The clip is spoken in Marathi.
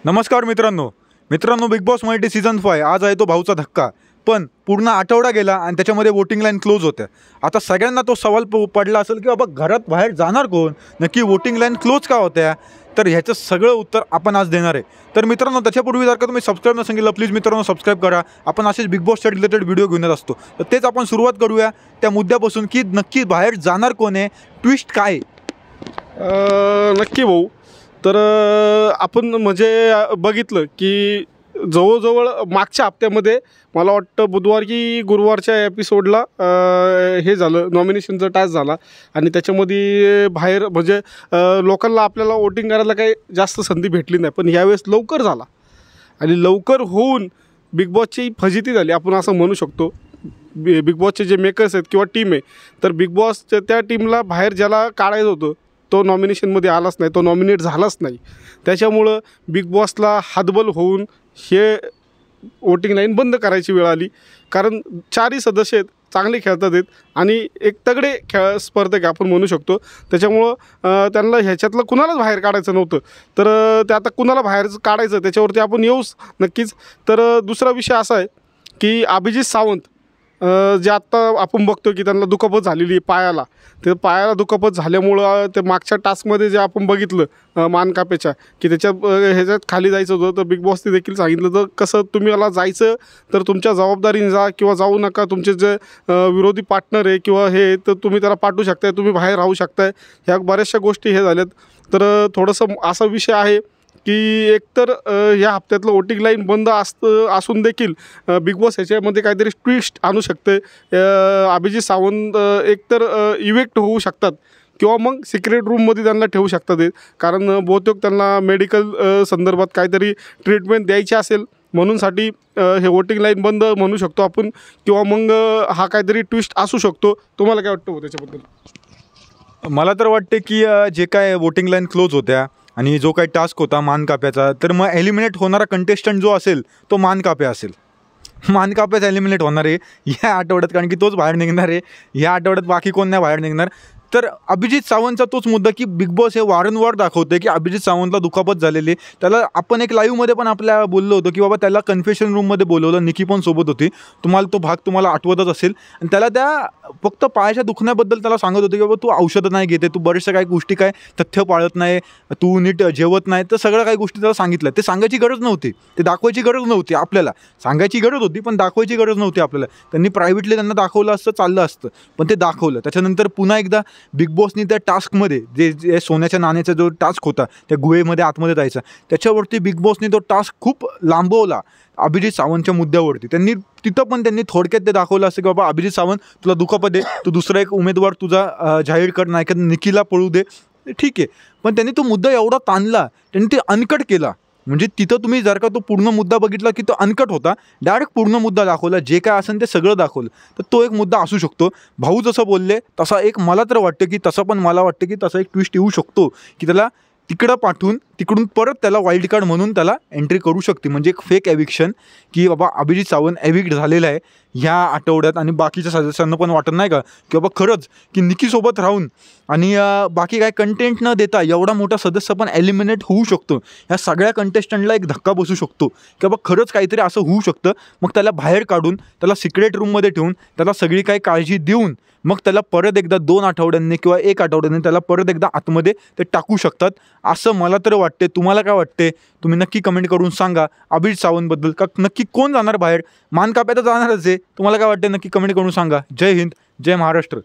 नमस्कार मित्रांनो बिग बॉस मराठी सीझन 5 आज आहे तो भाऊचा धक्का. पण पूर्ण आठवडा गेला आणि त्याच्यामध्ये वोटिंग लाईन क्लोज होत्या. आता सगळ्यांना तो सवाल पडला असेल की बाबा घरात बाहेर जाणार कोण, नक्की वोटिंग लाईन क्लोज का होत्या. तर ह्याचं सगळं उत्तर आपण आज देणार आहे. तर मित्रांनो, त्याच्यापूर्वी जर का तुम्ही सबस्क्राईब नसेल केलं प्लीज मित्रांनो सबस्क्राईब करा. आपण असेच बिग बॉसच्या रिलेटेड व्हिडिओ घेऊन येत असतो. तर तेच आपण सुरुवात करूया त्या मुद्द्यापासून की नक्की बाहेर जाणार कोण आहे, ट्विस्ट काय आहे. नक्की भाऊ. तर आपण म्हणजे बघितलं की जवळजवळ मागच्या हप्त्यामध्ये मला वाटतं बुधवार की गुरुवारच्या एपिसोडला हे झालं, नॉमिनेशनचा टास्क झाला आणि त्याच्यामध्ये बाहेर म्हणजे लोकांना आपल्याला वोटिंग करायला काही जास्त संधी भेटली नाही. पण यावेळेस लवकर झाला आणि लवकर होऊन बिग बॉसची फजिती झाली आपण असं म्हणू शकतो. बिग बॉसचे जे मेकर्स आहेत किंवा टीम आहे, तर बिग बॉसच्या त्या टीमला बाहेर ज्याला काढायचं होतं तो नॉमिनेशनमध्ये आलाच नाही, तो नॉमिनेट झालाच नाही. त्याच्यामुळं बिग बॉसला हातबल होऊन हे वोटिंग लाईन बंद करायची वेळ आली. कारण चारही सदस्य आहेत, चांगले खेळतात आहेत आणि एक तगडे स्पर्धक आपण म्हणू शकतो. त्याच्यामुळं त्यांना ह्याच्यातलं कुणालाच बाहेर काढायचं नव्हतं. तर ते आता कुणाला बाहेर काढायचं त्याच्यावरती आपण येऊच नक्कीच. तर दुसरा विषय असा आहे की अभिजित सावंत जे आत्ता आपण बघतो की त्यांना दुखापत झालेली आहे पायाला. ते पायाला दुखापत झाल्यामुळं ते मागच्या टास्कमध्ये जे आपण बघितलं मानकापेच्या की त्याच्या ह्याच्यात खाली जायचं होतं, तर बिग बॉसने देखील सांगितलं तर कसं तुम्ही याला जायचं तर तुमच्या जबाबदारीने जा किंवा जाऊ नका. तुमचे जे विरोधी पार्टनर आहे किंवा हे तर तुम्ही त्याला पाठवू शकताय, तुम्ही बाहेर राहू शकताय. ह्या बऱ्याचशा गोष्टी हे झाल्यात. तर थोडंसं असा विषय आहे की एकतर या हप्त्यातलं वोटिंग लाईन बंद असून देखील बिग बॉस ह्याच्यामध्ये काहीतरी ट्विस्ट आणू शकते. अभिजित सावंत एकतर इव्हेक्ट होऊ शकतात किंवा मग सिक्रेट रूममध्ये त्यांना ठेवू शकतात. कारण बहुतेक त्यांना मेडिकल संदर्भात काहीतरी ट्रीटमेंट द्यायची असेल म्हणूनसाठी हे वोटिंग लाईन बंद म्हणू शकतो आपण किंवा मग हा काहीतरी ट्विस्ट असू शकतो. तुम्हाला काय वाटतं त्याच्याबद्दल? मला तर वाटते की जे काय वोटिंग लाईन क्लोज होत्या आणि जो काही टास्क होता मानकाप्याचा, तर मग एलिमिनेट होणारा कंटेस्टंट जो असेल तो मानकाप्या असेल. मानकाप्याच एलिमिनेट होणार आहे ह्या आठवड्यात, कारण की तोच बाहेर निघणार आहे ह्या आठवड्यात, बाकी कोण नाही बाहेर निघणार. तर अभिजित सावंतचा तोच मुद्दा की बिग बॉस हे वारंवार दाखवते की अभिजित सावंतला दुखापत झालेली. त्याला आपण एक लाईव्हमध्ये पण आपल्या बोललो होतो की बाबा त्याला कन्फेशन रूममध्ये बोलवलं, निकी पण सोबत होती, तो भाग तुम्हाला आठवतच असेल. आणि त्याला त्या फक्त पायाच्या दुखण्याबद्दल त्याला सांगत होते की बाबा तू औषधं नाही घेते, तू बऱ्याचशा काही गोष्टी काय तथ्य पाळत नाही, तू नीट जेवत नाही, तर सगळ्या काही गोष्टी त्याला सांगितल्या. ते सांगायची गरज नव्हती, ते दाखवायची गरज नव्हती. आपल्याला सांगायची गरज होती पण दाखवायची गरज नव्हती आपल्याला. त्यांनी प्रायव्हेटली त्यांना दाखवलं असतं, चाललं असतं, पण ते दाखवलं. त्याच्यानंतर पुन्हा एकदा बिग बॉसनी त्या टास्कमध्ये जे सोन्याच्या नाण्याचा जो टास्क होता, त्या गुहेमध्ये आतमध्ये जायचा, त्याच्यावरती बिग बॉसनी तो टास्क खूप लांबवला अभिजित सावंतच्या मुद्द्यावरती. त्यांनी थोडक्यात ते दाखवलं असतं की बाबा अभिजित सावंत तुला दुखापत आहे, तू दुसरा एक उमेदवार तुझा जाहीर कर, नाही का निकीला पळू दे, ठीक आहे. पण त्यांनी तो मुद्दा एवढा ताणला, त्यांनी ते अनकट केला. म्हणजे तिथं तुम्ही जर का तो पूर्ण मुद्दा बघितला की तो अनकट होता, डायरेक्ट पूर्ण मुद्दा दाखवला, जे काय असेल ते सगळं दाखवलं. तर तो एक मुद्दा असू शकतो. भाऊ जसं बोलले तसा एक मला तर वाटतं की मला वाटतं की तसा एक ट्विस्ट येऊ शकतो की त्याला तिकडं पाठवून तिकडून परत त्याला वाईल्ड कार्ड म्हणून त्याला एंट्री करू शकते. म्हणजे एक फेक एविक्शन की बाबा अभिजित सावंत एविक्ट झालेला आहे ह्या आठवड्यात आणि बाकीच्या सदस्यांना पण वाटत नाही का की बाबा खरंच की निकीसोबत राहून आणि बाकी काय कंटेंट न देता एवढा मोठा सदस्य पण एलिमिनेट होऊ शकतो. ह्या सगळ्या कंटेस्टंटला एक धक्का बसू शकतो की बाबा खरंच काहीतरी असं होऊ शकतं. मग त्याला बाहेर काढून त्याला सिक्रेट रूममध्ये ठेवून त्याला सगळी काही काळजी देऊन मग त्याला परत एकदा 2 आठवड्यांनी किंवा 1 आठवड्याने त्याला परत एकदा आतमध्ये ते टाकू शकतात असं मला तर वाटते. तुम्हाला काय वाटते तुम्ही नक्की कमेंट करून सांगा अभिजित सावंतबद्दल. का नक्की कोण जाणार बाहेर? मानकाप्या तर जाणारच आहे. तुम्हाला काय वाटते नक्की कमेंट करून सांगा. जय हिंद, जय महाराष्ट्र.